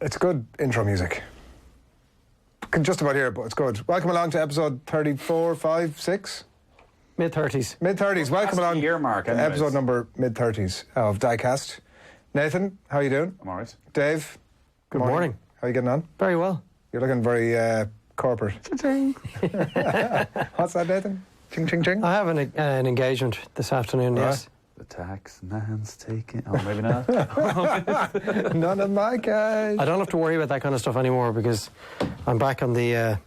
It's good intro music. Can just about hear it, but it's good. Welcome along to episode 34, 5, 6? Mid-30s. Mid-30s. Welcome along year mark, to episode number mid-30s of DADCAST. Nathan, how are you doing? I'm all right. Dave? Good morning. How are you getting on? Very well. You're looking very corporate. Ching. What's that, Nathan? Ching, ching, ching? I have an engagement this afternoon, yes. The tax man's taking... Oh, maybe not. None of my cash. I don't have to worry about that kind of stuff anymore because I'm back on the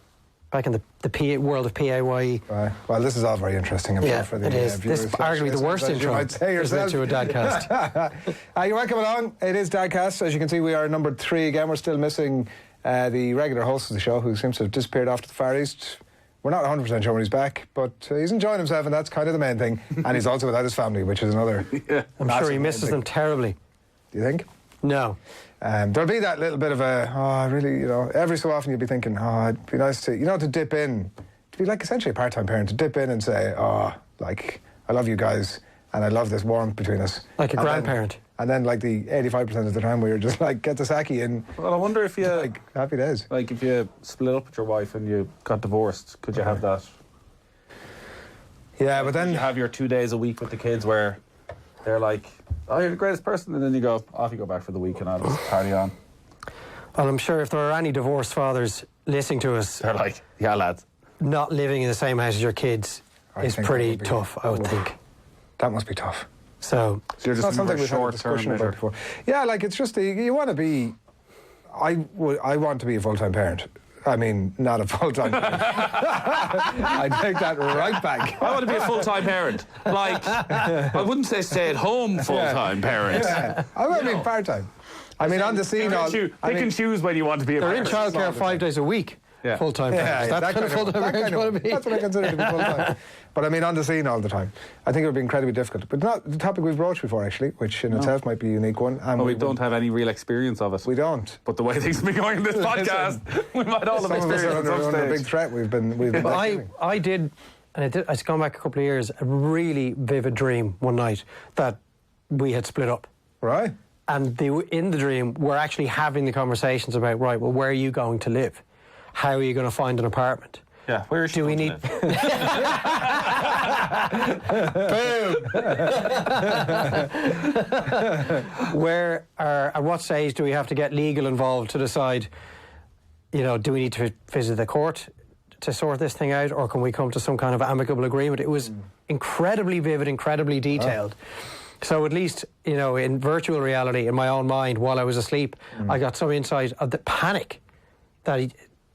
world of PAYE. Right. Well, this is all very interesting. Yeah, for the, it is. viewers. This is arguably the worst intro. You might say yourself. To a DADCAST. You're welcome along. It is DADCAST. As you can see, we are number 3 again. We're still missing the regular host of the show, who seems to have disappeared off to the Far East. We're not 100% sure when he's back, but he's enjoying himself, and that's kind of the main thing. And he's also without his family, which is another... Yeah. I'm sure he misses them terribly. Do you think? No. There'll be that little bit of every so often you'll be thinking, it'd be nice to, to dip in, to be like essentially a part-time parent, to dip in and say, I love you guys, and I love this warmth between us. Like a grandparent. And then, like, the 85% of the time where you're just like, get the saki in. Well, I wonder if you... Like, happy days. Like, if you split up with your wife and you got divorced, could you have that? Yeah, but then... You have your 2 days a week with the kids where they're like, oh, you're the greatest person, and then you go, off you go back for the week and I'll just party on. Well, I'm sure if there are any divorced fathers listening to us... They're like, yeah, lads. Not living in the same house as your kids is pretty tough, I would think. That must be tough. So you're just something we've had a short discussion term about before. Yeah, like, it's just you want to be... I want to be a full-time parent. I mean, not a full-time parent. I take that right back. I want to be a full-time parent. Like, I wouldn't say stay-at-home full-time parent. Yeah. I want to be part-time. I mean, on the scene... They can choose when you want to be a parent. They're in childcare 5 days a week. Yeah. Full-time parents. Yeah, That's kind of full-time parents you want to be. That's what I consider to be full-time. But I mean, on the scene all the time. I think it would be incredibly difficult. But not the topic we've broached before, actually, which in itself might be a unique one. And we don't have any real experience of it. We don't. But the way things have been going in this podcast, we might all have experience at some under a big stage. threat. We've been I did, and it's gone back a couple of years, a really vivid dream one night that we had split up. Right. And in the dream, we're actually having the conversations about, right, well, where are you going to live? How are you going to find an apartment? Yeah, where is she Do we going need... to Boom! At what stage do we have to get legal involved to decide, do we need to visit the court to sort this thing out, or can we come to some kind of amicable agreement? It was incredibly vivid, incredibly detailed. So at least, in virtual reality, in my own mind, while I was asleep, I got some insight of the panic that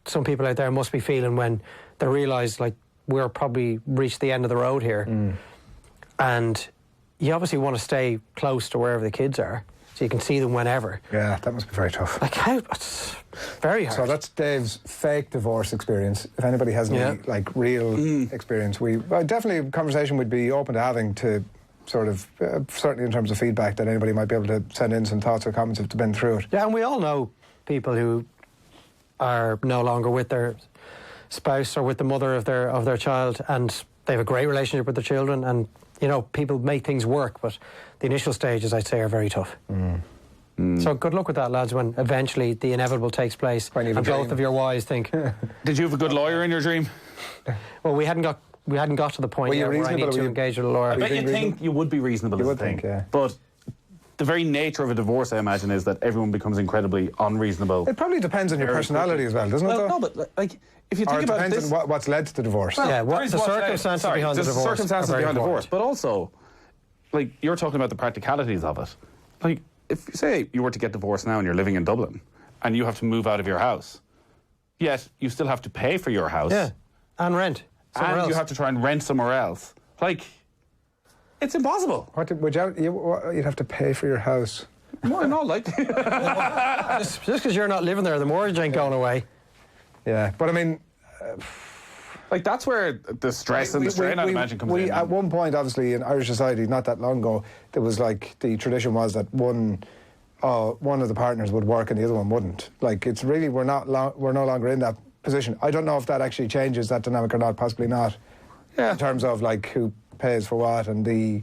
some people out there must be feeling when they realise, like, we're probably reached the end of the road here. And you obviously want to stay close to wherever the kids are, so you can see them whenever. Yeah, that must be very tough. Like, it's very hard. So that's Dave's fake divorce experience. If anybody has any, real experience, definitely a conversation we'd be open to having to sort of, certainly in terms of feedback, that anybody might be able to send in some thoughts or comments if they've been through it. Yeah, and we all know people who are no longer with their spouse or with the mother of their child, and they have a great relationship with their children, and people make things work, but the initial stages, I'd say, are very tough. So good luck with that, lads, when eventually the inevitable takes place and both of your wives think... Did you have a good lawyer in your dream? Well, we hadn't got to the point yet where I need to engage with a lawyer. I bet you think you would be reasonable. You as would a thing, think, yeah. But the very nature of a divorce, I imagine, is that everyone becomes incredibly unreasonable. It probably depends on your personality as well, doesn't it? No, but like, if you think it about depends this, on what's led to the divorce. Yeah, what the circumstances behind the divorce. Circumstances behind the divorce, but also, like, you're talking about the practicalities of it. Like, if say you were to get divorced now and you're living in Dublin and you have to move out of your house, yet you still have to pay for your house. Yeah, and rent. And you have to try and rent somewhere else. Like, it's impossible. You'd have to pay for your house. Why not? Like, just because you're not living there, the mortgage ain't going away. Yeah, but I mean... like, that's where the stress and the strain, I imagine, comes in. At one point, obviously, in Irish society, not that long ago, there was, like, the tradition was that one of the partners would work and the other one wouldn't. Like, it's really, we're no longer in that position. I don't know if that actually changes that dynamic or not, possibly not. Yeah. In terms of, like, who pays for what, and it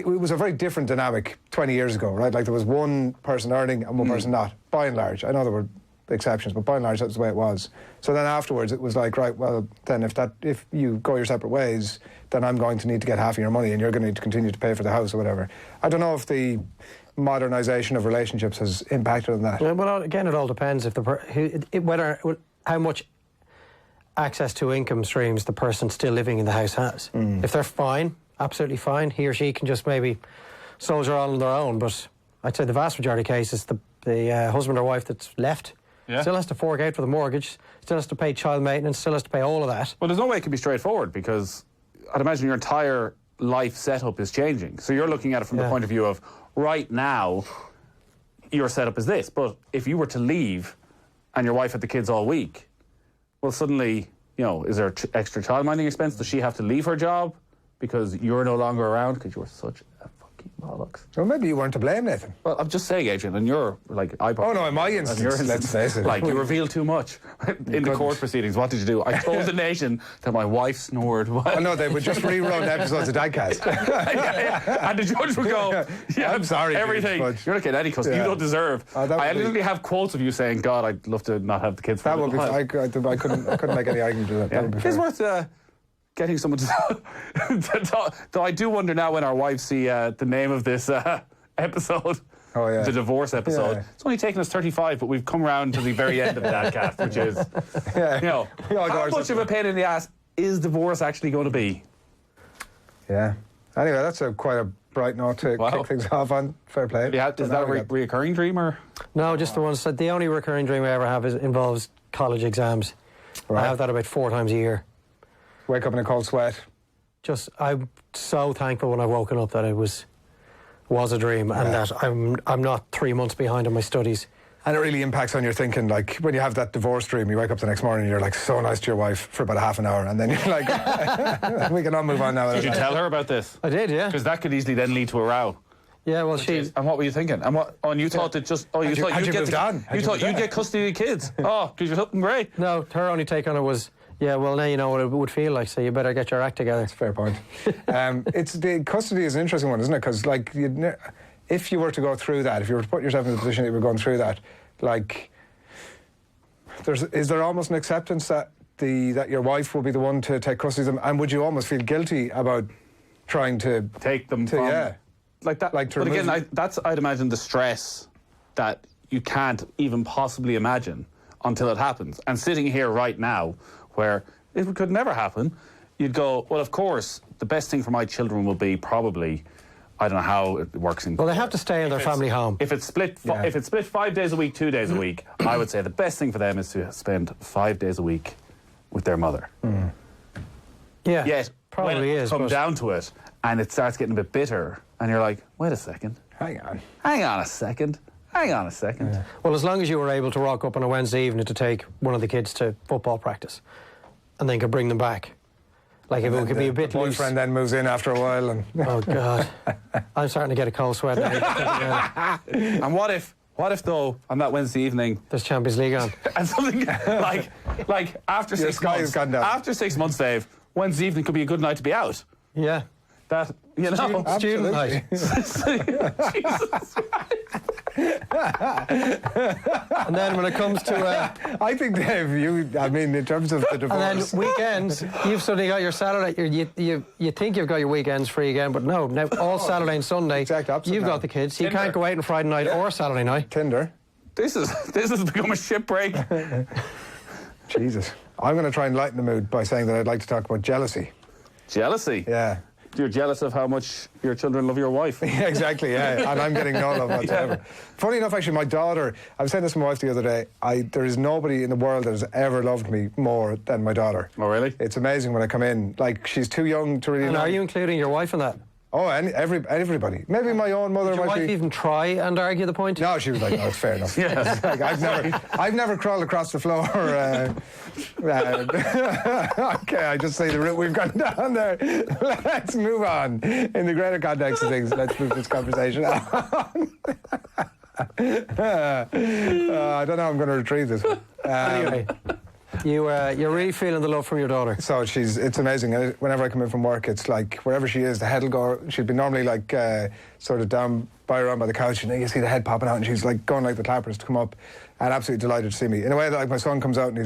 was a very different dynamic 20 years ago, right? Like there was one person earning and one person not, by and large. I know there were exceptions, but by and large that's the way it was. So then afterwards it was like, right, well then if you go your separate ways, then I'm going to need to get half of your money and you're going to need to continue to pay for the house or whatever. I don't know if the modernisation of relationships has impacted on that. Well, again, it all depends if how much access to income streams the person still living in the house has. If they're fine, absolutely fine, he or she can just maybe soldier on their own. But I'd say the vast majority of cases, the husband or wife that's left still has to fork out for the mortgage, still has to pay child maintenance, still has to pay all of that. Well, there's no way it can be straightforward, because I'd imagine your entire life setup is changing. So you're looking at it from the point of view of, right now, your setup is this. But if you were to leave and your wife had the kids all week, well, suddenly, is there extra childminding expense? Does she have to leave her job because you're no longer around because you're such a fucking bollocks? Well, maybe you weren't to blame, Nathan. Well, I'm just saying, Adrian, and you're like... Oh, no, in my instance, let's face it. Like, you revealed too much in the court proceedings. What did you do? I told the nation that my wife snored. Oh, no, they would just rerun episodes of DADCAST. And the judge would go, I'm sorry, everything. but You're not getting any custody. You don't deserve. I literally have quotes of you saying, God, I'd love to not have the kids for that would be... I couldn't make any argument to that. That would be fair. It's worth... getting someone to talk. Though I do wonder now when our wives see the name of this episode, the divorce episode. It's only taken us 35, but we've come around to the very end of the DADCAST, which is, how much of a pain in the ass is divorce actually going to be? Yeah. Anyway, that's quite a bright note to kick things off on. Fair play. Yeah, is that a reoccurring dream, or? No, just the one. So the only recurring dream I ever have involves college exams. Right. I have that about 4 times a year. Wake up in a cold sweat. I'm so thankful when I've woken up that it was a dream and that I'm not 3 months behind on my studies. And it really impacts on your thinking. Like when you have that divorce dream, you wake up the next morning and you're like so nice to your wife for about half an hour, and then you're like, we can all move on now. Did you tell her about this? I did, yeah. Because that could easily then lead to a row. Yeah, well, And what were you thinking? And you thought that just... Oh, you thought you'd get custody of the kids. Oh, because you're looking great. No, her only take on it was... Yeah, well, now you know what it would feel like, so you better get your act together. That's a fair point. It's the custody is an interesting one, isn't it? Because, like, if you were to go through that, if you were to put yourself in the position that you were going through that, like, is there almost an acceptance that your wife will be the one to take custody of them, and would you almost feel guilty about trying to take them from like that? Like, but again, I'd imagine the stress that you can't even possibly imagine until it happens. And sitting here right now, where it could never happen, you'd go, well, of course, the best thing for my children will be probably, I don't know how it works in... Well, they have to stay in their family home. If it's split 5 days a week, 2 days a week, I would say the best thing for them is to spend 5 days a week with their mother. Yeah, yet, probably when it comes down to it, and it starts getting a bit bitter, and you're like, wait a second. Hang on a second. Yeah. Well, as long as you were able to rock up on a Wednesday evening to take one of the kids to football practice and then could bring them back. Like, if it could be a bit loose. Boyfriend then moves in after a while and... Oh, God. I'm starting to get a cold sweat. And what if, though, on that Wednesday evening... There's Champions League on. And something like after 6 months... After 6 months, Dave, Wednesday evening could be a good night to be out. Yeah. That, you know... Student night. Jesus. And then when it comes to... I think, Dave, in terms of the divorce... And then weekends, you've suddenly got your Saturday... You think you've got your weekends free again, but no, now all Saturday and Sunday, exact opposite you've got the kids. You can't go out on Friday night or Saturday night. Tinder. This has become a shipbreak. Jesus. I'm going to try and lighten the mood by saying that I'd like to talk about jealousy. Jealousy? Yeah. You're jealous of how much your children love your wife. Yeah, exactly, yeah. And I'm getting no love whatsoever. Funny enough, actually, my daughter, I was saying this to my wife the other day, there is nobody in the world that has ever loved me more than my daughter. Oh, really? It's amazing when I come in. Like, she's too young to really... And are you including your wife in that? Oh, everybody. Maybe my own mother Did your might wife even try and argue the point? No, she was like, "Oh, it's fair enough." Yes. Like, I've never crawled across the floor. Okay, I just say the route we've gone down there. Let's move on. In the greater context of things, let's move this conversation on. I don't know how I'm going to retrieve this one. Anyway. You're really feeling the love from your daughter. So it's amazing. Whenever I come in from work, it's like wherever she is, the head will go. She'd be normally like sort of down around by the couch, and then you see the head popping out, and she's like going like the clappers to come up, and absolutely delighted to see me. In a way that like my son comes out and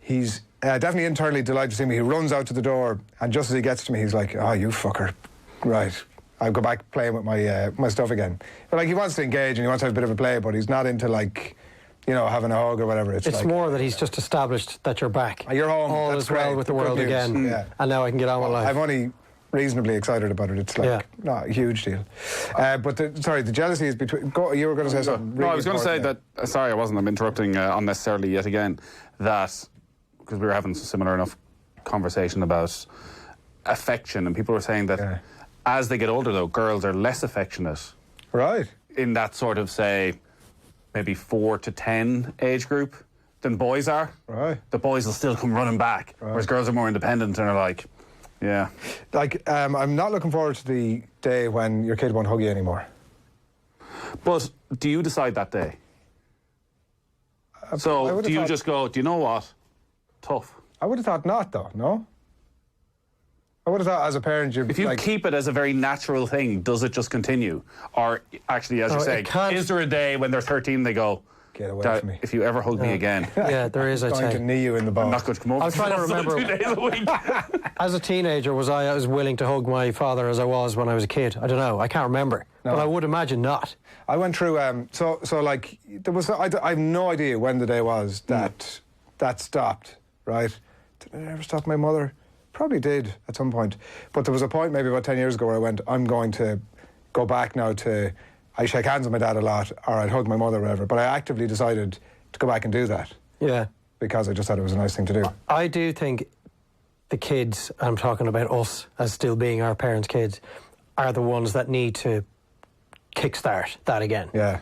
he's definitely internally delighted to see me. He runs out to the door, and just as he gets to me, he's like, "Oh, you fucker, right." I'll go back playing with my stuff again. But like he wants to engage and he wants to have a bit of a play, but he's not into like, having a hug or whatever. It's like, more that he's just established that you're back. You're home. All That's is well great. with the Good world news. again. Yeah. And now I can get on with life. I'm only reasonably excited about it. It's like not a huge deal. But the jealousy is between. You were going to say something. No, I was going to say that. Sorry, I wasn't. I'm interrupting unnecessarily yet again. That because we were having a similar enough conversation about affection, and people were saying that as they get older, though, girls are less affectionate. Right. In that sort of, say, maybe 4 to 10 age group than boys are. Right. The boys will still come running back, whereas girls are more independent and are like, yeah. Like, I'm not looking forward to the day when your kid won't hug you anymore. But do you decide that day? So do you just go, do you know what? Tough. I would have thought not, though, no? I would have thought as a parent, if you keep it as a very natural thing, does it just continue? Or actually, as you're saying, is there a day when they're 13 they go, get away from me. If you ever hug me again. Yeah, there is, I'm going to knee you in the ball. I'm not going to come over. I was trying to remember 2 days a week. As a teenager, was I as willing to hug my father as I was when I was a kid? I don't know. I can't remember. No. But I would imagine not. I went through, so like, there was, I have no idea when the day was that that stopped, right? Did it ever stop my mother? Probably did at some point. But there was a point maybe about 10 years ago where I went, I'm going to go back now to, I shake hands with my dad a lot, or I'd hug my mother or whatever. But I actively decided to go back and do that. Yeah. Because I just thought it was a nice thing to do. I do think the kids, I'm talking about us as still being our parents' kids, are the ones that need to kickstart that again. Yeah.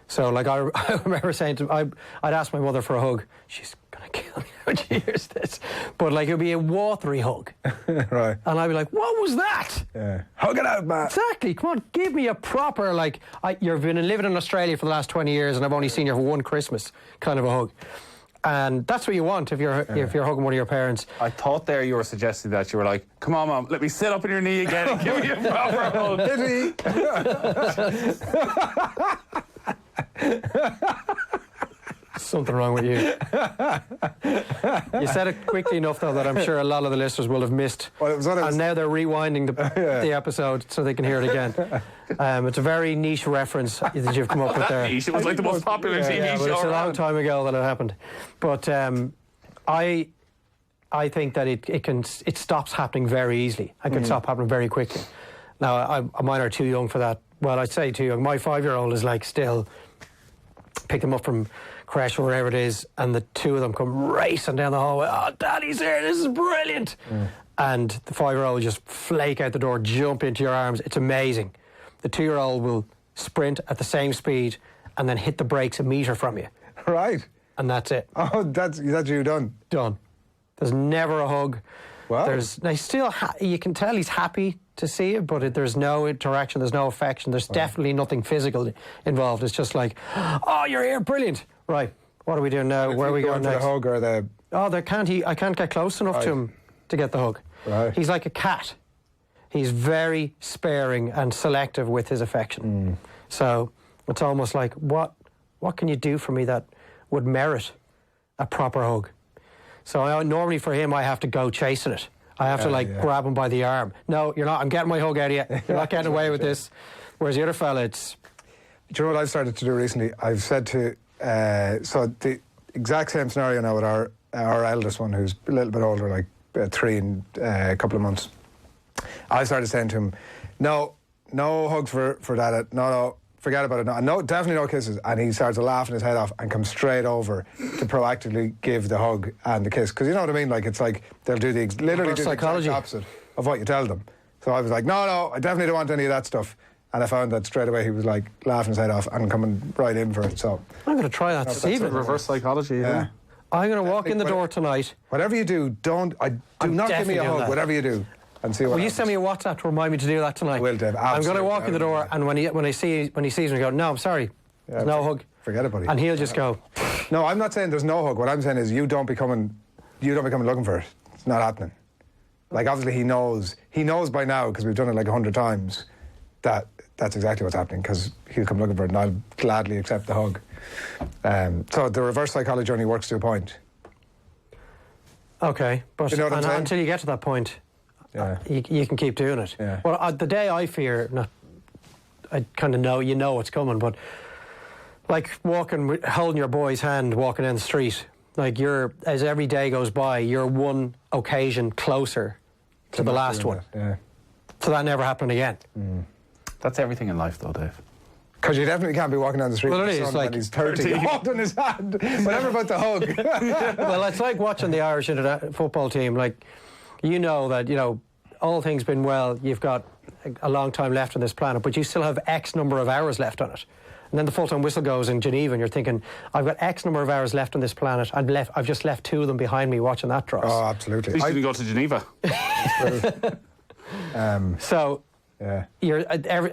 So, like, I remember saying to I'd ask my mother for a hug. She's going to kill me when she hears this. But, like, it would be a watery hug. Right. And I'd be like, what was that? Yeah. Hug it out, man. Exactly. Come on, give me a proper, like, you've been living in Australia for the last 20 years and I've only seen you for one Christmas kind of a hug. And that's what you want if you're hugging one of your parents. I thought there you were suggesting that you were like, come on, Mum, let me sit up on your knee again and give me a proper hug. Something wrong with you. You said it quickly enough, though, that I'm sure a lot of the listeners will have missed. Well, and now they're rewinding the episode so they can hear it again. It's a very niche reference that you've come up with there. Niche. It was like the most popular TV show. But it's a long around. time ago that it happened. But I think that it stops happening very easily. It can stop happening very quickly. Now, mine are too young for that. Well, I'd say too young. My 5-year-old is like still pick them up from creche or wherever it is, and the two of them come racing down the hallway. Oh, Daddy's here! This is brilliant! And the 5-year-old just flake out the door, jump into your arms. It's amazing. The 2-year-old will sprint at the same speed and then hit the brakes a metre from you. Right. And that's it. Oh, that's you done. Done. There's never a hug. Wow. You can tell he's happy to see it, but there's no interaction, there's no affection, there's definitely nothing physical involved. It's just like, oh, you're here, brilliant. Right, what are we doing now? Where are we going next? The hug or the... Oh, I can't get close enough to him to get the hug. Right. He's like a cat. He's very sparing and selective with his affection. So it's almost like, what can you do for me that would merit a proper hug? So normally for him, I have to go chasing it. I have to grab him by the arm. No, you're not. I'm getting my hug out of you. You're not getting away with this. Whereas the other fella, it's... Do you know what I've started to do recently? I've said to... so the exact same scenario now with our eldest one, who's a little bit older, like 3 in a couple of months. I started saying to him, no hugs for Dada. No, forget about it. No, definitely no kisses. And he starts laughing his head off and comes straight over to proactively give the hug and the kiss. Because you know what I mean? Like, it's like they'll do literally the exact opposite of what you tell them. So I was like, no, I definitely don't want any of that stuff. And I found that straight away he was like laughing his head off and coming right in for it. So I'm going to try that this evening. Reverse psychology, yeah. I'm going to walk in the door tonight. Whatever you do, do not give me a hug, whatever you do. And see what Will you send me a WhatsApp to remind me to do that tonight? I will, Dave. I'm going to walk in the door, and when he sees me, go, no, I'm sorry. There's no hug. Forget it, buddy. And he'll just go, No, I'm not saying there's no hug. What I'm saying is you don't be coming looking for it. It's not happening. Like, obviously he knows by now, because we've done it like 100 times, that that's exactly what's happening, because he'll come looking for it and I'll gladly accept the hug. So the reverse psychology only works to a point. Okay, but You know what I'm saying? until you get to that point, Yeah. you can keep doing it. Yeah. Well, the day I fear, I kind of know, it's coming, but like holding your boy's hand, walking down the street, like as every day goes by, you're one occasion closer to the last one. Yeah. So that never happened again. That's everything in life, though, Dave. Because you definitely can't be walking down the street Well, with it your is, son like when he's 30 holding his hand. Whatever about the hug. Well, it's like watching the Irish football team. Like, that, all things being well, you've got a long time left on this planet, but you still have X number of hours left on it. And then the full-time whistle goes in Geneva, and you're thinking, I've got X number of hours left on this planet. I've just left 2 of them behind me watching that dross. Oh, absolutely. At least you didn't go to Geneva. So, Yeah.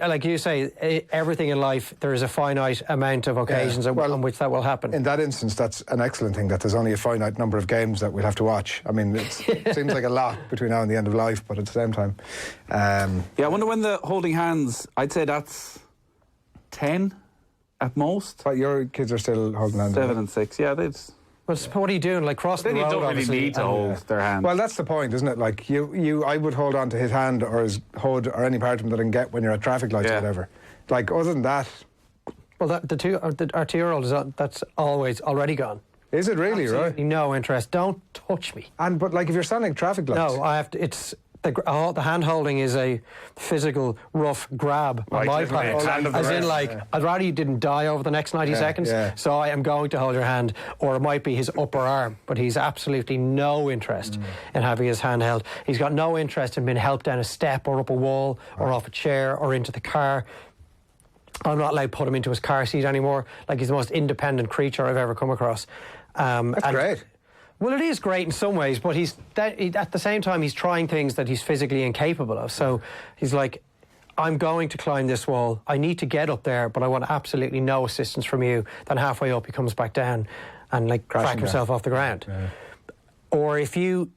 like you say, everything in life, there is a finite amount of occasions on which that will happen. In that instance, that's an excellent thing, that there's only a finite number of games that we'll have to watch. I mean, it seems like a lot between now and the end of life, but at the same time... Yeah, I wonder when the holding hands, I'd say that's 10 at most. But your kids are still holding hands. 7 and 6, yeah, they'd... But what are you doing? Like crossing Then the you road, don't really obviously, need to and- hold their hand. Well, that's the point, isn't it? Like, I would hold on to his hand or his hood or any part of him that I can get when you're at traffic lights or Yeah. whatever. Like, other than that... Well, our 2-year-old that's always already gone. Is it really, Absolutely right? no interest. Don't touch me. But, like, if you're standing at traffic lights... No, I have to. It's the hand holding is a physical rough grab on Right, my isn't it? part. Hand of the As in, wrist. like, I'd rather you didn't die over the next 90 seconds. yeah. So I am going to hold your hand, or it might be his upper arm. But he's absolutely no interest in having his hand held. He's got no interest in being helped down a step or up a wall or off a chair or into the car. I'm not allowed to put him into his car seat anymore. Like, he's the most independent creature I've ever come across. That's great. Well, it is great in some ways, but at the same time, he's trying things that he's physically incapable of. So he's like, I'm going to climb this wall. I need to get up there, but I want absolutely no assistance from you. Then halfway up, he comes back down and, like, crack himself off the ground. Yeah. Or if you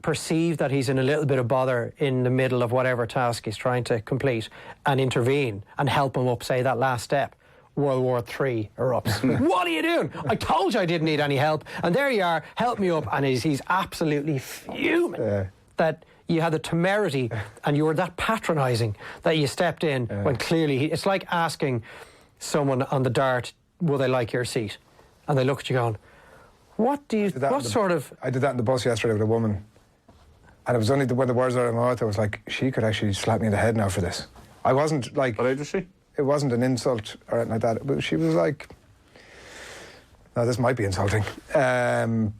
perceive that he's in a little bit of bother in the middle of whatever task he's trying to complete, and intervene and help him up, say, that last step, World War III erupts. What are you doing? I told you I didn't need any help, and there you are, help me up. And he's absolutely fuming that you had the temerity and you were that patronising that you stepped in when clearly it's like asking someone on the Dart, will they like your seat? And they look at you going, what sort of... I did that in the bus yesterday with a woman, and it was only when the words out of my mouth, I was like, she could actually slap me in the head now for this. I wasn't like... What age was she? It wasn't an insult or anything like that. But she was like, no, this might be insulting. Early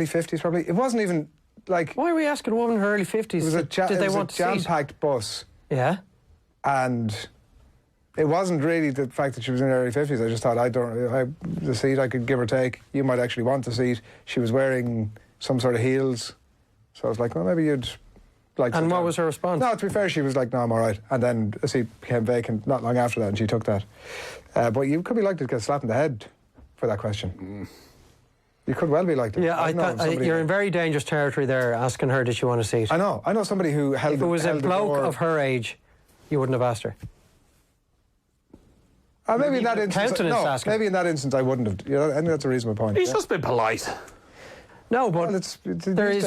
50s, probably. It wasn't even like... Why are we asking a woman in her early 50s? It was a seat? jam-packed bus. Yeah. And it wasn't really the fact that she was in her early 50s. I just thought, the seat I could give or take. You might actually want the seat. She was wearing some sort of heels. So I was like, well, maybe you'd... And what was her response? No, to be fair, she was like, no, I'm all right. And then a seat became vacant not long after that, and she took that. But you could be likely to get slapped in the head for that question. You could well be likely. Yeah, I thought you're in very dangerous territory there, asking her, did she want a seat? I know somebody who held... If it was a held the bloke door. of her age, you wouldn't have asked her. Maybe in that instance... asking. maybe in that instance I wouldn't have. I think that's a reasonable point. He's just been polite. No, but Well, is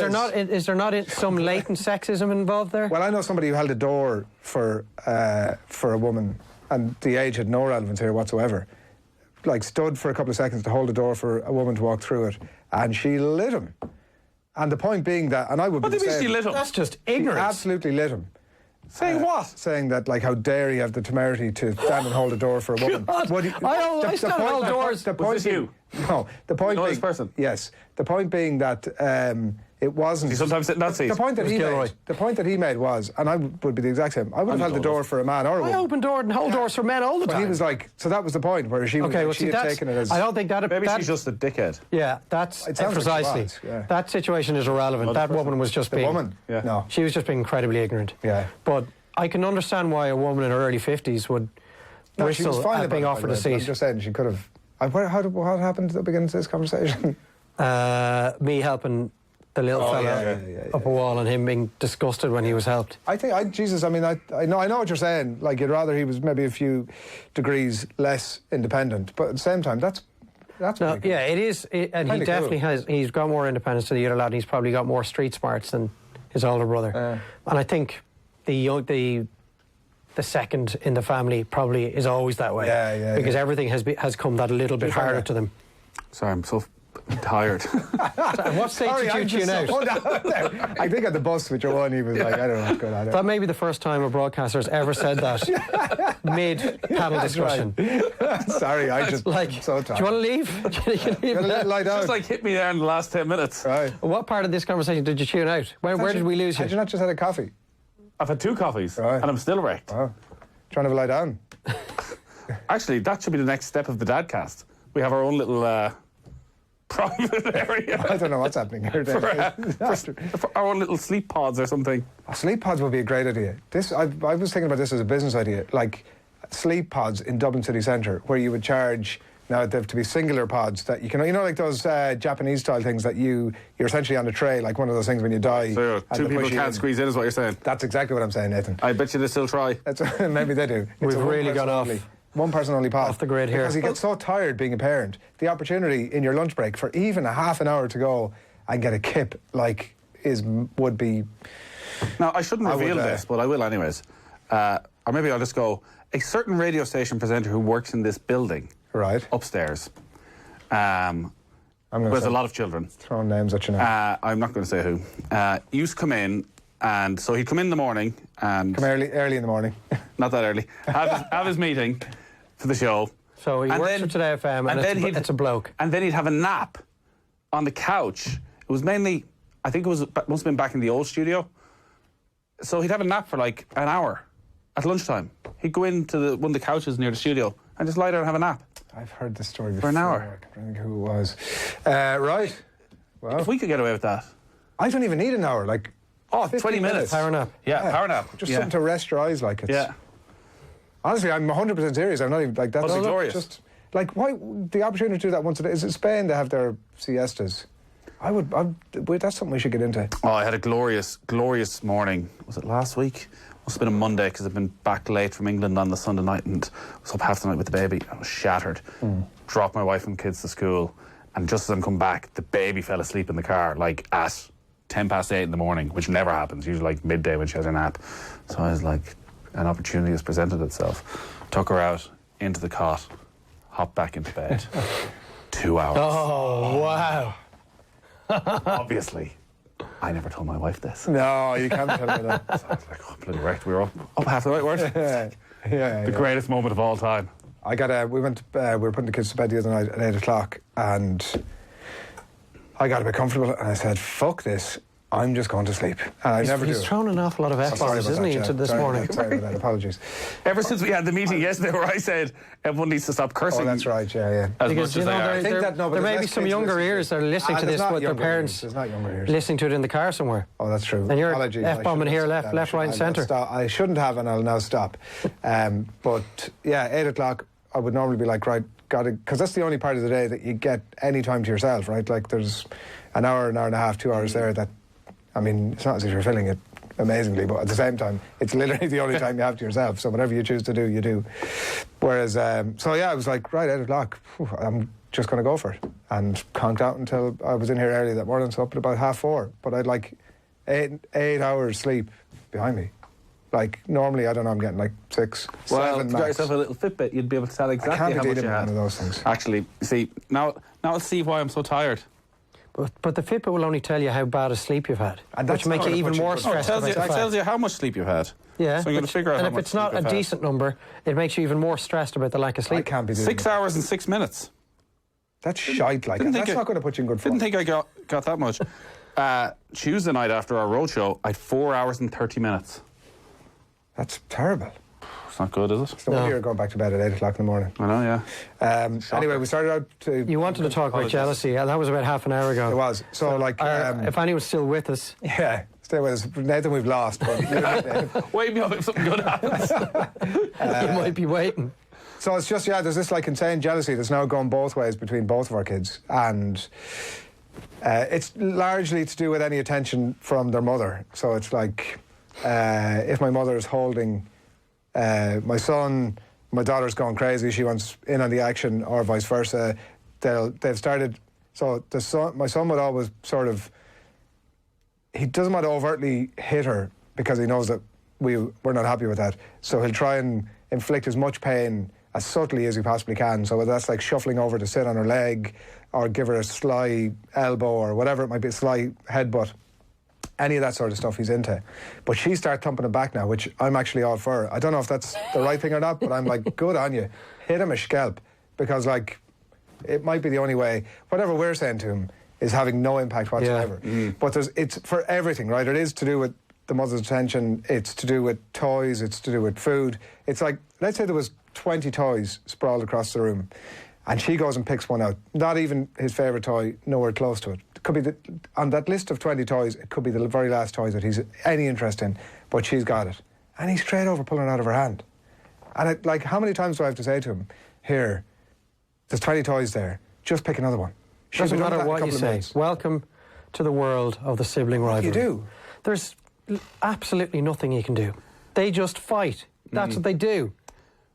there not some latent sexism involved there? Well, I know somebody who held a door for a woman, and the age had no relevance here whatsoever. Like, stood for a couple of seconds to hold a door for a woman to walk through it, and she lit him. And the point being that, and I would What be do you the mean same. she lit him? That's just She ignorance. absolutely lit him. Saying what? Saying that, like, how dare you have the temerity to stand and hold a door for a woman. God, I stand and hold doors. The point Was this being, no, the point You know being, this person? Yes, the point being that it wasn't. He sometimes sit in that seat. The point that It was he Gilroy. made. The point that he made was, and I would be the exact same. I would have held the door for a man or a I woman. open doors and hold doors for men all the But time. he was like, so that was the point where she was. okay, well, she see, had that's, taken it as. I don't think that... Maybe that, she's just a dickhead. Yeah, that's It sounds like she precisely. was, yeah. That situation is irrelevant. That woman was just the being... woman. Yeah. No. She was just being incredibly ignorant. Yeah. But I can understand why a woman in her early 50s would No, she was bristle fine at about being it, by offered the a way, but I'm seat. just saying she could have. What happened at the beginning of this conversation? Me helping the little fella up a wall and him being disgusted when he was helped. I think, I know what you're saying. Like, you'd rather he was maybe a few degrees less independent, but at the same time, that's no, pretty cool. yeah, it is, and he definitely has. He's got more independence than the other lad. And he's probably got more street smarts than his older brother. And I think the second in the family probably is always that way. Because everything has come that a little bit harder to them. Sorry, I'm so tired. At what stage did you tune out? I think at the bus with your one, he was like, I don't know what's going on. That may be the first time a broadcaster has ever said that mid-panel discussion. Right. Sorry, I just so tired. Do you want to leave? Can you leave lie down. Just like hit me there in the last 10 minutes. Right. What part of this conversation did you tune out? Where did we lose you? Had you not just had a coffee? I've had 2 coffees, right, and I'm still wrecked. Wow. Trying to lie down. Actually, that should be the next step of the DADCAST. We have our own little private area. I don't know what's happening here. For our own little sleep pods or something. Sleep pods would be a great idea. I was thinking about this as a business idea, like sleep pods in Dublin city centre, where you would charge. Now, they have to be singular pods that you can, like those Japanese style things that you're essentially on a tray, like one of those things when you die. So 2 people can't squeeze in, is what you're saying. That's exactly what I'm saying, Nathan. I bet you they still try. Maybe they do. We've really gone off. One person only pod. Off the grid here. Because you get so tired being a parent. The opportunity in your lunch break for even a half an hour to go and get a kip, would be... Now, I shouldn't reveal this, but I will anyways. Or maybe I'll just go, a certain radio station presenter who works in this building... Right. Upstairs. There's a lot of children. Throwing names at you now. I'm not going to say who. Used to come in, and so he'd come in the morning and... Come early in the morning. Not that early. Have his meeting for the show. So he works for Today FM, and it's a bloke. And then he'd have a nap on the couch. It was mainly, I think must have been back in the old studio. So he'd have a nap for like an hour at lunchtime. He'd go into one of the couches near the studio and just lie there and have a nap. I've heard this story before. For an hour. I don't think who it was. Right. Well, if we could get away with that. I don't even need an hour. 20 minutes. Power nap. Yeah, power nap. Just something to rest your eyes like. Yeah. Honestly, I'm 100% serious. I'm not even like that's glorious. Just why the opportunity to do that once a day? Is it Spain? They have their siestas. That's something we should get into. Oh, I had a glorious morning. Was it last week? Must have been a Monday because I've been back late from England on the Sunday night and was up half the night with the baby. I was shattered. Dropped my wife and kids to school, and just as I'm come back, the baby fell asleep in the car at 8:10 in the morning, which never happens. Usually midday when she has her nap. So I was like, an opportunity has presented itself. Took her out into the cot, hopped back into bed. 2 hours. Oh wow! Obviously. I never told my wife this. No, you can't tell her that. So I was like, bloody wrecked. We were up half the night, weren't we? Yeah. The greatest moment of all time. We were putting the kids to bed the other night at 8 o'clock, and I got a bit comfortable, and I said, fuck this, I'm just going to sleep. And He's thrown an awful lot of F-bombs, isn't he, into this morning? Sorry about that, apologies. Ever since we had the meeting yesterday where I said everyone needs to stop cursing. Oh, that's right, yeah. As because, much as they are. There may be some younger ears that are listening to this, but their parents listening to it in the car somewhere. Oh, that's true. And you're apologies. F-bombing here, left, right and centre. I shouldn't have, and I'll now stop. But, yeah, 8 o'clock, I would normally be like, right, got it, because that's the only part of the day that you get any time to yourself, right? Like, there's an hour and a half, 2 hours there that, I mean, it's not as if you're filling it amazingly, but at the same time, it's literally the only time you have to yourself. So whatever you choose to do, you do. Whereas, I was like, right, 8 o'clock, I'm just going to go for it. And conked out until I was in here early that morning, so up at about 4:30. But I'd like 8 hours sleep behind me. Like, normally, I don't know, I'm getting like 6, 7 if you got yourself a little Fitbit, you'd be able to tell exactly how much you had. One of those things. Actually, see, now I'll see why I'm so tired. But the Fitbit will only tell you how bad a sleep you've had, and which makes you even more stressed. It tells you how much sleep you've had. Yeah. So I'm going to figure out how much. And if it's not a decent number, it makes you even more stressed about the lack of sleep. I can't be doing 6 hours and 6 minutes. That's shite, that's not going to put you in good form. Didn't think I got that much. Tuesday night after our roadshow, I had 4 hours and 30 minutes. That's terrible. It's not good, is it? It's no wonder you're going back to bed at 8 o'clock in the morning. I know, yeah. Anyway, we started out to... You wanted to talk about jealousy, and that was about half an hour ago. It was. So, if anyone's still with us... Yeah, stay with us. Nathan, we've lost. But wake me up if something good happens. You might be waiting. So it's just, there's this like insane jealousy that's now gone both ways between both of our kids. And it's largely to do with any attention from their mother. So it's like, if my mother is holding my son, my daughter's going crazy, she wants in on the action, or vice versa. They've started, so my son would always sort of, he doesn't want to overtly hit her because he knows that we're not happy with that. So he'll try and inflict as much pain as subtly as he possibly can. So whether that's like shuffling over to sit on her leg, or give her a sly elbow, or whatever it might be, a sly headbutt, any of that sort of stuff he's into. But she starts thumping him back now, which I'm actually all for. I don't know if that's the right thing or not, but I'm like, good on you. Hit him a scalp, because like, it might be the only way. Whatever we're saying to him is having no impact whatsoever. But it's for everything, right? It is to do with the mother's attention, it's to do with toys, it's to do with food. It's like, let's say there was 20 toys sprawled across the room, and she goes and picks one out. Not even his favourite toy, nowhere close to it. It could be on that list of 20 toys, it could be the very last toy that he's any interest in, but she's got it. And he's straight over pulling it out of her hand. And like, how many times do I have to say to him, here, there's 20 toys there, just pick another one. Doesn't matter what you say. Welcome to the world of the sibling rivalry. You do. There's absolutely nothing you can do. They just fight. That's what they do.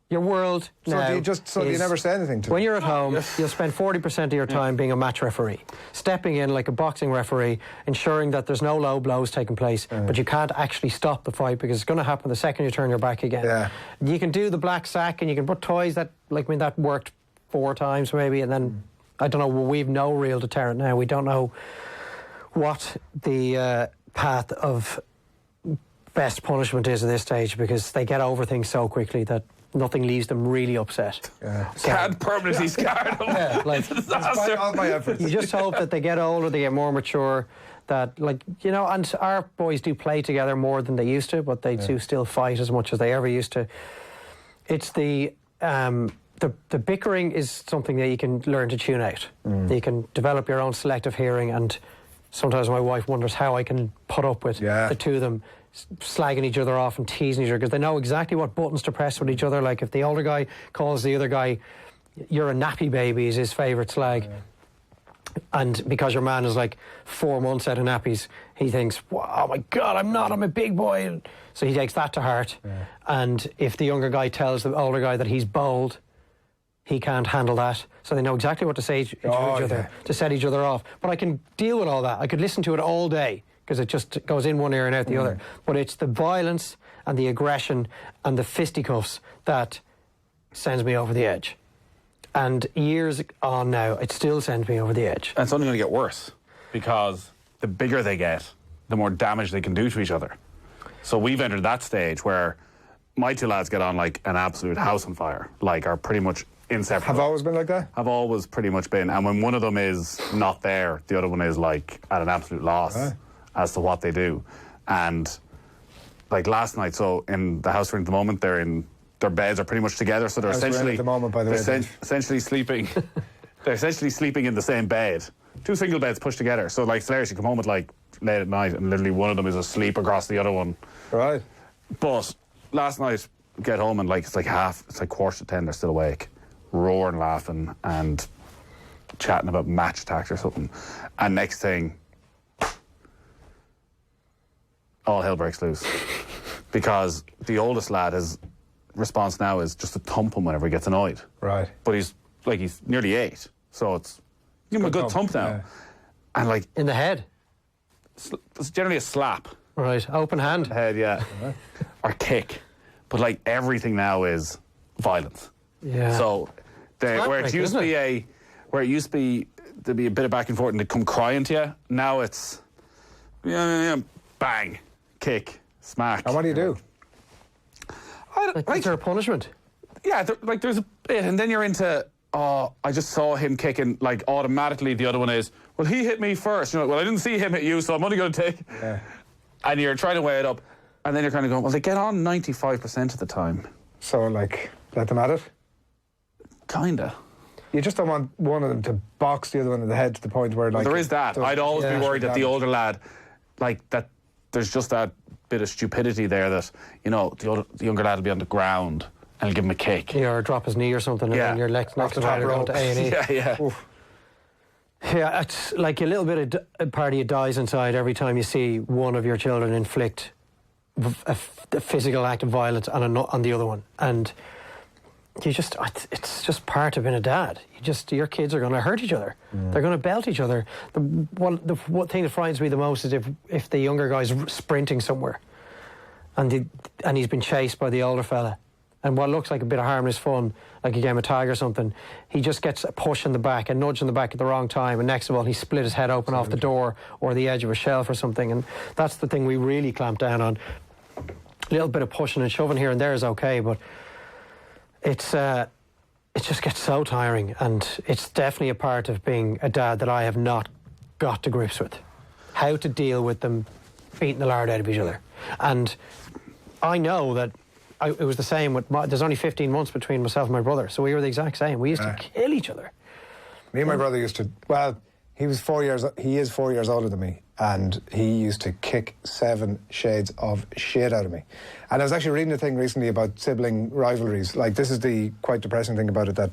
Your world now do you never say anything to them? When you're at home, you'll spend 40% of your time being a match referee, stepping in like a boxing referee, ensuring that there's no low blows taking place, but you can't actually stop the fight because it's going to happen the second you turn your back again. Yeah. You can do the black sack and you can put toys that, like, I mean, that worked 4 times maybe, and then, I don't know, we've no real deterrent now. We don't know what the path of best punishment is at this stage, because they get over things so quickly that nothing leaves them really upset. Can't permanently scar them. Yeah, like, despite all my efforts. You just hope that they get older, they get more mature, that, like, you know, and our boys do play together more than they used to, but they do still fight as much as they ever used to. It's the bickering is something that you can learn to tune out. You can develop your own selective hearing, and sometimes my wife wonders how I can put up with the two of them slagging each other off and teasing each other, because they know exactly what buttons to press with each other. Like, if the older guy calls the other guy, "You're a nappy baby," is his favourite slag. And because your man is like 4 months out of nappies, he thinks, "Oh my God, I'm a big boy." So he takes that to heart. And if the younger guy tells the older guy that he's bold, he can't handle that. So they know exactly what to say to each other to set each other off. But I can deal with all that. I could listen to it all day, because it just goes in one ear and out the other. But it's the violence and the aggression and the fisticuffs that sends me over the edge. And years on now, it still sends me over the edge. And it's only going to get worse, because the bigger they get, the more damage they can do to each other. So we've entered that stage where my 2 lads get on like an absolute house on fire, like are pretty much inseparable. Have always been like that? Have always pretty much been. And when one of them is not there, the other one is like at an absolute loss as to what they do. And like last night, so in the house we're in at the moment, their beds are pretty much together, so they're essentially at the moment, by the way, essentially sleeping. They're essentially sleeping in the same bed, 2 single beds pushed together. So like, it's hilarious. You come home at like late at night, and literally one of them is asleep across the other one. Right. But last night, get home and like it's like 10:15. They're still awake, roaring, laughing, and chatting about match attacks or something. And next thing, all hell breaks loose, because the oldest lad, his response now is just to thump him whenever he gets annoyed. Right. But he's nearly 8, so it's give him a good thump now. Yeah. And like In the head. it's generally a slap. Right, open hand. Head, yeah. Or kick. But like everything now is violence. Yeah. So where it used to be there'd be a bit of back and forth and they'd come crying to you, now it's bang, kick, smack. And what do you do? Is there a punishment? Yeah, there's a bit, and then you're into, I just saw him kicking, like automatically the other one is, well, he hit me first. You're like, well, I didn't see him hit you, so I'm only going to take. Yeah. And you're trying to weigh it up, and then you're kind of going, well, they get on 95% of the time. So, like, let them at it? Kinda. You just don't want one of them to box the other one in the head to the point where, like... Well, there is that. I'd always be worried that the older lad, like, that there's just that bit of stupidity there that, you know, the younger lad will be on the ground and he'll give him a kick. Yeah, or drop his knee or something, and then you're next the to top going rope. to A&E. Yeah. Oof. Yeah, it's like a little bit of a part of you dies inside every time you see one of your children inflict a physical act of violence on the other one, and you just, it's just part of being a dad. Your kids are going to hurt each other. They're going to belt each other. The one thing that frightens me the most is if the younger guy's sprinting somewhere, and he's been chased by the older fella, and what looks like a bit of harmless fun, like a game of tag or something, he just gets a push in the back, a nudge in the back at the wrong time, and next of all, he split his head open off the door or the edge of a shelf or something, and that's the thing we really clamp down on. A little bit of pushing and shoving here and there is okay, but it just gets so tiring, and it's definitely a part of being a dad that I have not got to grips with. How to deal with them beating the lard out of each other. And I know that it was the same with there's only 15 months between myself and my brother, so we were the exact same. We used to kill each other. Me and my brother used to, well, he is 4 years older than me, and he used to kick 7 shades of shit out of me. And I was actually reading a thing recently about sibling rivalries. Like, this is the quite depressing thing about it, that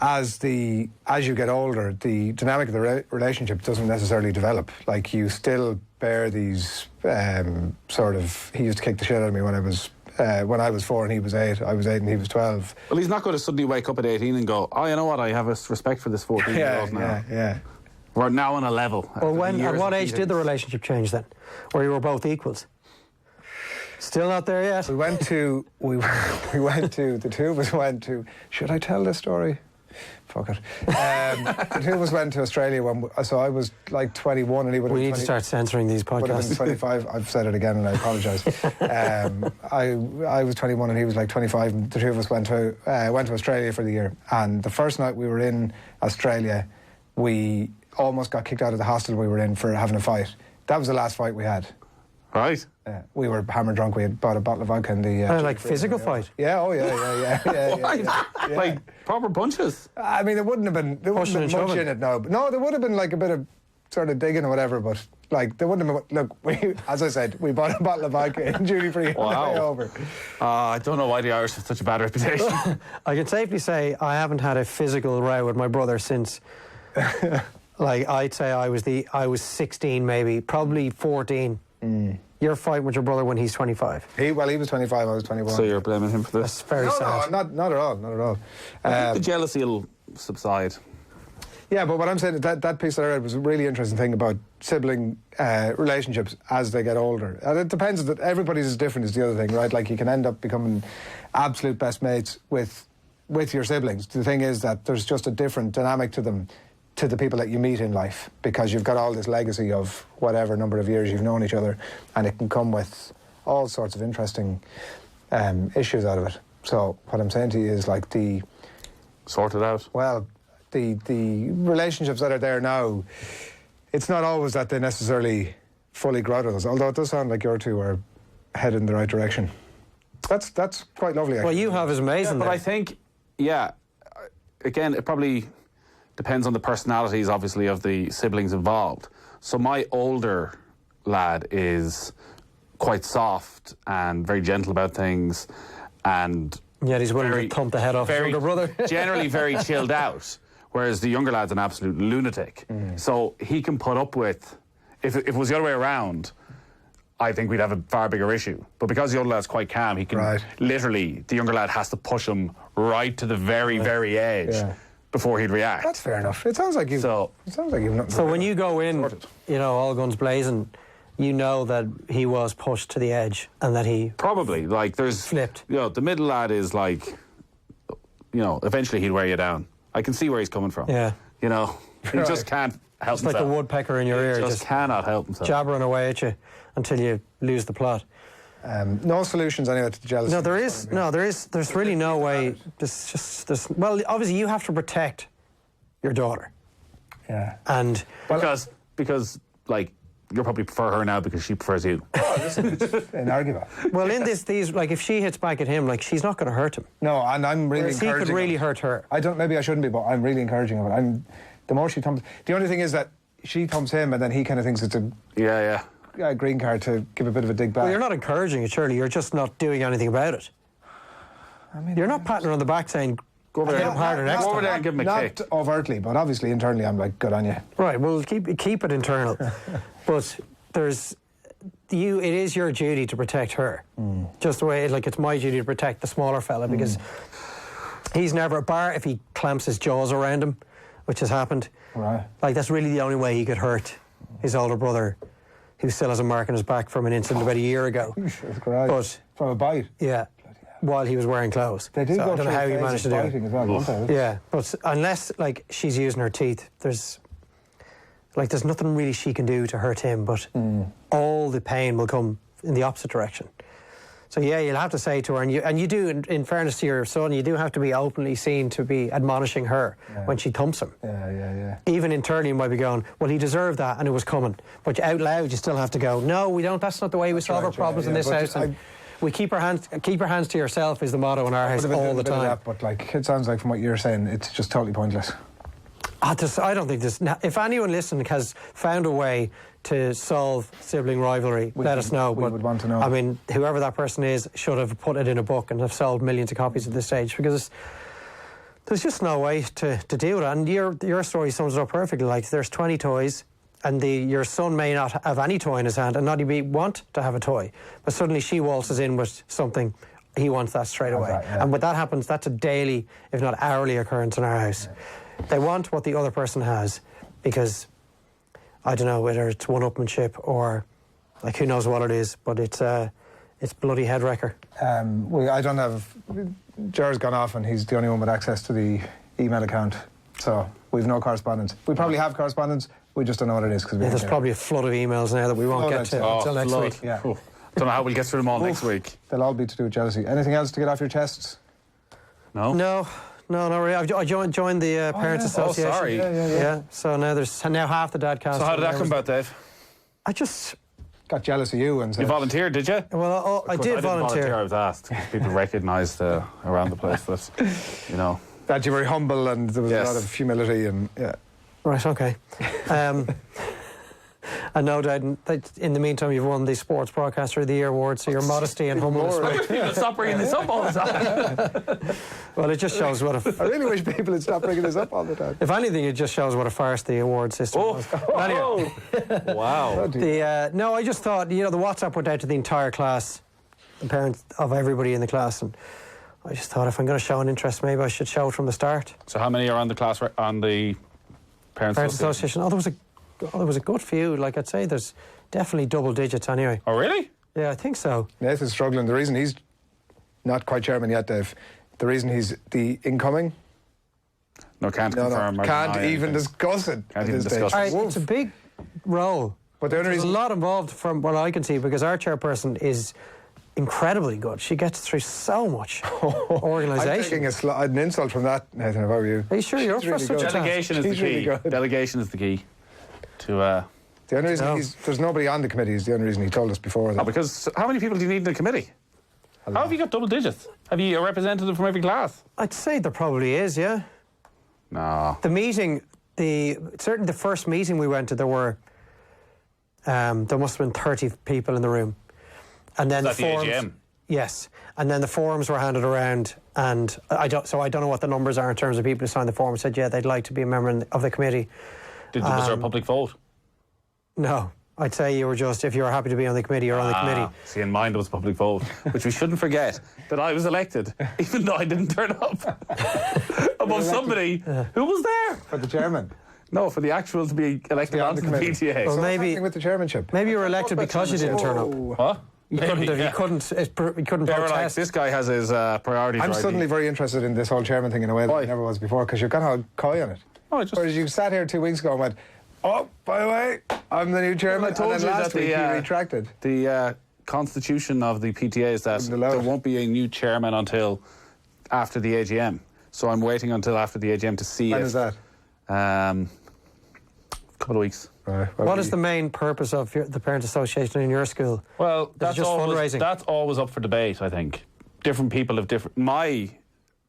as you get older, the dynamic of the relationship doesn't necessarily develop. Like, you still bear these he used to kick the shit out of me when I was 4 and he was 8. I was 8 and he was 12. Well, he's not going to suddenly wake up at 18 and go, oh, you know what, I have a respect for this 14-year-old now. Yeah. We're now on a level. Well, at what age did the relationship change then? Where you were both equals? Still not there yet? We went to, the two of us went to, should I tell this story? Fuck it. The two of us went to Australia so I was like 21 and he would have been We need to start censoring these would have podcasts. been 25. I've said it again and I apologise. I was 21 and he was like 25, and the two of us went to Australia for the year. And the first night we were in Australia, we almost got kicked out of the hostel we were in for having a fight. That was the last fight we had. Right. We were hammer drunk. We had bought a bottle of vodka in the... like physical fight? Yeah, yeah. Like proper punches? I mean, there wouldn't have been much in it, no. But no, there would have been like a bit of sort of digging or whatever, but like there wouldn't have been... Look, as I said, we bought a bottle of vodka in duty-free on the way over. I don't know why the Irish have such a bad reputation. I can safely say I haven't had a physical row with my brother since... Like, I'd say I was 16 maybe, probably 14. You're fighting with your brother when he's 25. He was 25, I was 21. So you're blaming him for this? That's very sad. No, not at all. I think the jealousy will subside. Yeah, but what I'm saying is that piece that I read was a really interesting thing about sibling relationships as they get older. And it depends, that everybody's is different is the other thing, right? Like, you can end up becoming absolute best mates with your siblings. The thing is that there's just a different dynamic to them, to the people that you meet in life, because you've got all this legacy of whatever number of years you've known each other, and it can come with all sorts of interesting issues out of it. So what I'm saying to you is, like, Sort it out. Well, the relationships that are there now, it's not always that they necessarily fully grow to us, although it does sound like your two are headed in the right direction. That's quite lovely, actually. What you have is amazing. But I think, again, it probably depends on the personalities, obviously, of the siblings involved. So my older lad is quite soft and very gentle about things, and yeah, he's willing to thump the head off his older brother. Generally very chilled out, whereas the younger lad's an absolute lunatic. So he can put up with, if it was the other way around, I think we'd have a far bigger issue. But because the older lad's quite calm, he can literally, the younger lad has to push him right to the very, very edge before he'd react. That's fair enough. It sounds like you've nothing. So when you go in, all guns blazing, you know that he was pushed to the edge and that he probably, like, there's flipped. The middle lad is like, eventually he'd wear you down. I can see where he's coming from. Yeah. He just can't help himself. It's like a woodpecker in your ear. Just cannot help himself. Jabbering away at you until you lose the plot. No solutions anyway to the jealousy. No, there's really no way. Well, obviously you have to protect your daughter. Yeah. And because like, you'll probably prefer her now because she prefers you. Oh, listen, it's inarguable. Well, in these, like, if she hits back at him, like, she's not going to hurt him. No, and I'm really encouraging. He could really hurt her. Maybe I shouldn't be, but I'm really encouraging of it. The more she thumps, the only thing is that she thumps him, and then he kind of thinks it's a green card to give a bit of a dig back. Well, you're not encouraging it, surely. You're just not doing anything about it. You're not patting her on the back saying, Go over hit there. him harder next Go over time. there and give him a Not kick. overtly, but obviously internally I'm like, good on you. Right, well, keep it internal. But it is your duty to protect her. Just the way, it's my duty to protect the smaller fella, because he's never, bar if he clamps his jaws around him, which has happened. Right. Like, that's really the only way he could hurt his older brother, who still has a mark on his back from an incident about a year ago. That's great. But, From a bite. yeah, while he was wearing clothes. They do So go I don't know through how he phases managed to of do biting it. as well, don't they? Yeah, but unless, she's using her teeth, there's nothing really she can do to hurt him, but all the pain will come in the opposite direction. So yeah, you'll have to say to her, and you do, in fairness to your son, you do have to be openly seen to be admonishing her when she thumps him. Yeah. Even internally, you might be going, well, he deserved that, and it was coming. But out loud, you still have to go, no, we don't. That's not the way we solve our problems in this house. And we keep our hands to yourself is the motto in our house all the time. But it sounds like from what you're saying, it's just totally pointless. I don't think this. If anyone listening has found a way to solve sibling rivalry, let us know. We would want to know. I mean, whoever that person is should have put it in a book and have sold millions of copies at this stage, because there's just no way to deal with it. And your story sums it up perfectly. Like, there's 20 toys, and your son may not have any toy in his hand and not even want to have a toy, but suddenly she waltzes in with something. He wants that straight away. That, yeah. And when that happens, that's a daily, if not hourly, occurrence in our house. They want what the other person has, because I don't know whether it's one-upmanship or who knows what it is, but it's bloody head wrecker. I don't have. Ger's gone off, and he's the only one with access to the email account, so we've no correspondence. We probably have correspondence. We just don't know what it is because there's probably a flood of emails now that we won't get to until next week. Yeah. Don't know how we'll get through them all next week. They'll all be to do with jealousy. Anything else to get off your chests? No. No, not really. I joined the Parents Association. Oh, sorry. Yeah. So now there's half the DADCAST. So how did that come about, Dave? I just got jealous of you and said, You volunteered, did you? Well, I did volunteer. I was asked. People recognised around the place that, that you were humble and there was Yes. a lot of humility and Right, okay. And no doubt, in the meantime, you've won the Sports Broadcaster of the Year award, so your modesty and humbleness. People stop bringing this up all the time. Well, it just shows what I really wish people would stop bringing this up all the time. if anything, it just shows what a farce the award system was. But anyway, Wow. no, I just thought, the WhatsApp went out to the entire class, the parents of everybody in the class, and I just thought if I'm going to show an interest, maybe I should show it from the start. So how many are on the class on the Parents Association? Oh, there was a good few. I'd say there's definitely double digits anyway. Oh, really? Yeah, I think so. Nathan's struggling. The reason he's not quite chairman yet, Dave, the reason he's the incoming... No, can't confirm. or can't deny even anything. discuss it. Can't at even this discuss stage. it. It's a big role. But the only There's a reason... lot involved from what I can see, because our chairperson is incredibly good. She gets through so much organisation. I'm taking an insult from that, Nathan, if I were you. Are you sure you're up for such a task? Delegation is the She's really key. good. Delegation is the key to... The only reason No. there's nobody on the committee is the only reason he told us before. That. because how many people do you need in the committee? How have you got double digits? Have you a representative from every class? I'd say there probably is, yeah. No. The meeting, certainly the first meeting we went to, there must have been 30 people in the room. And then Is that the forms, AGM? Yes. And then the forms were handed around, and I don't know what the numbers are in terms of people who signed the form and said, yeah, they'd like to be a member of the committee. Was there a public vote? No. I'd say you were just, if you were happy to be on the committee, you're on the committee. See, in mine there was a public vote, which we shouldn't forget that I was elected, even though I didn't turn up. Above somebody who was there. For the chairman. No, for the actual to be elected on onto the the committee. PTA. Well, So maybe- what's happening with the chairmanship? Maybe you were elected because you didn't turn up. What? You couldn't They were like, protest. this guy has his priorities I'm right. suddenly very interested in this whole chairman thing in a way that I never was before, because you've got all coy on it. Oh, I just- Whereas you sat here 2 weeks ago and went, oh, by the way, I'm the new chairman. I told and you then last that week the, he retracted. The constitution of the PTA is that Wouldn't allow there it. won't be a new chairman until after the AGM. So I'm waiting until after the AGM to see When if... is that? A couple of weeks. Right, What is the main purpose of the Parent Association in your school? Well, that's just fundraising? That's always up for debate, I think. Different people have different... My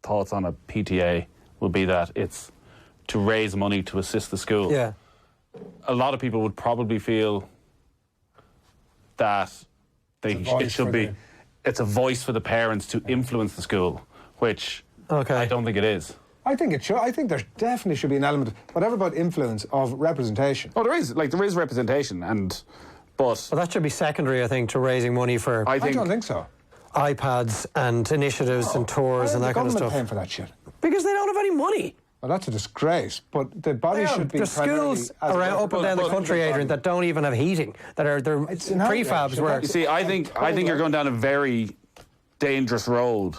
thoughts on a PTA would be that it's to raise money to assist the school. Yeah. A lot of people would probably feel that It's a voice it should for be... the- It's a voice for the parents to influence the school, which Okay. I don't think it is. I think it should. I think there definitely should be an element, whatever about influence, of representation. Oh, there is representation, but But that should be secondary, I think, to raising money for I don't think so. iPads and initiatives and tours and Why that is the kind of government stuff. paying for that shit? Because they don't have any money. Well, that's a disgrace. But the body should be There's primarily schools as a around up and down the but- country, Adrian, that don't even have heating. That are they're It's an outrage. prefabs where you see, I think you're going down a very dangerous road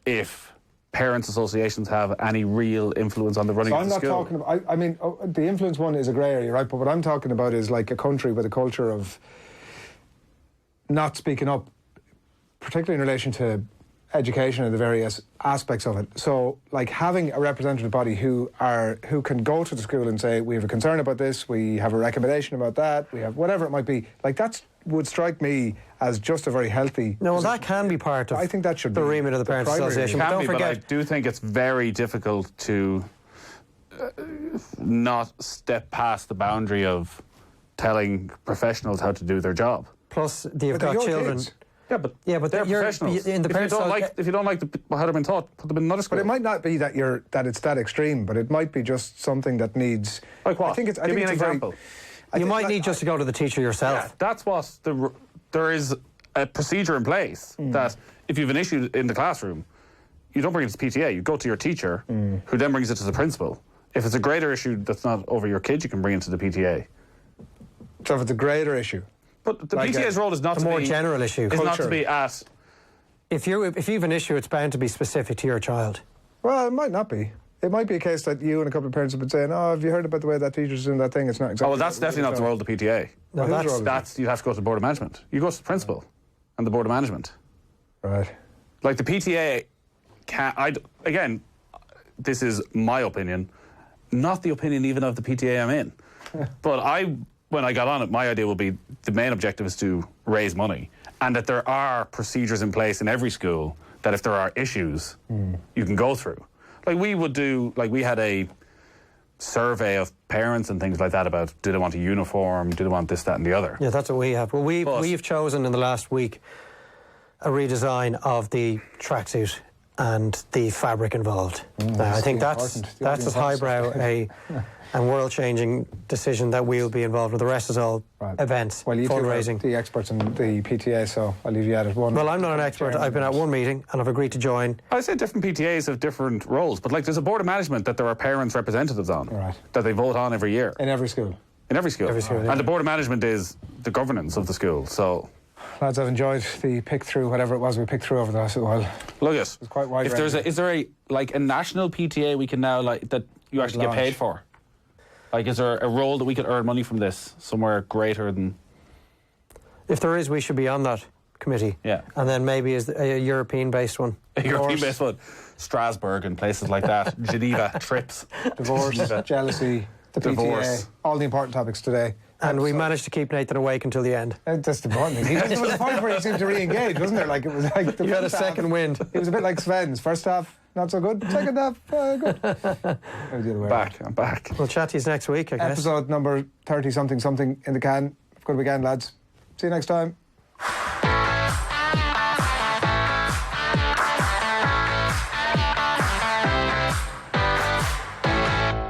if parents' associations have any real influence on the running So of I'm the not school. talking about. I mean, the influence one is a grey area, right? But what I'm talking about is like a country with a culture of not speaking up, particularly in relation to education and the various aspects of it. So, like having a representative body who can go to the school and say, we have a concern about this, we have a recommendation about that, we have whatever it might be. Like that would strike me as just a very healthy. no, well, that can be part of. I think that should the be remit of the Parents' primary. Association. Can But don't be, forget, but I do think it's very difficult to not step past the boundary of telling professionals how to do their job. plus you've But they're got your children. kids. Yeah, but they're they're professionals. in the if you Parents' don't like how they've been taught, put them in another school. But it might not be that it's that extreme, but it might be just something that needs. Like what? I think it's. I Give think me an it's a very- example. I You think might that- need just to go to the teacher yourself. Yeah, that's what there is a procedure in place that if you have an issue in the classroom, you don't bring it to PTA. You go to your teacher, who then brings it to the principal. If it's a greater issue that's not over your kid, you can bring it to the PTA. So if it's a greater issue. But the Like PTA's role is not a to more be general issue. Is not to Culture. be at. If you have an issue, it's bound to be specific to your child. Well, it might not be. It might be a case that you and a couple of parents have been saying, "Oh, have you heard about the way that teacher's doing that thing? It's not exactly." Oh, well, that's definitely not the role of the PTA. No, Well, whose role is it? That's you have to go to the board of management. You go to the principal and the board of management. Right. Like the PTA again, this is my opinion, not the opinion even of the PTA I'm in. But when I got on it, my idea will be the main objective is to raise money, and that there are procedures in place in every school that if there are issues, you can go through. Like we had a survey of parents and things like that about do they want a uniform, do they want this, that, and the other. Yeah, that's what we have. Well, we've chosen in the last week a redesign of the tracksuit and the fabric involved. I think that's as highbrow and world-changing decision that we'll be involved with. The rest is all events, Well, you two are fundraising. the experts in the PTA, so I'll leave you at it. One. Well, I'm not an expert. I've been at one meeting and I've agreed to join. I say different PTAs have different roles, but like there's a board of management that there are parents' representatives on, Right. that they vote on every year In every school. in every school. Every school, yeah. And the board of management is the governance of the school. So Lads, I've enjoyed the pick through, whatever it was we picked through over the last while. look at quite wide if there's ranging. is there a national PTA we can now that you actually get launch. paid for? Like, is there a role that we could earn money from this somewhere greater than? If there is, we should be on that committee. Yeah. And then maybe is a European-based one. A European-based one, Strasbourg and places like that, Geneva trips, Divorce, jealousy, the Divorce. PTA, all the important topics today. And we managed to keep Nathan awake until the end. That's the important thing. There was a point where he seemed to re-engage, wasn't there? Like it was like the You had a first half, second wind. It was a bit like Sven's. First half, not so good. Second half, good. Maybe the other way around. I'm back. We'll chat to you next week, I guess. Episode number 30 something in the can. Have a good weekend, lads. See you next time.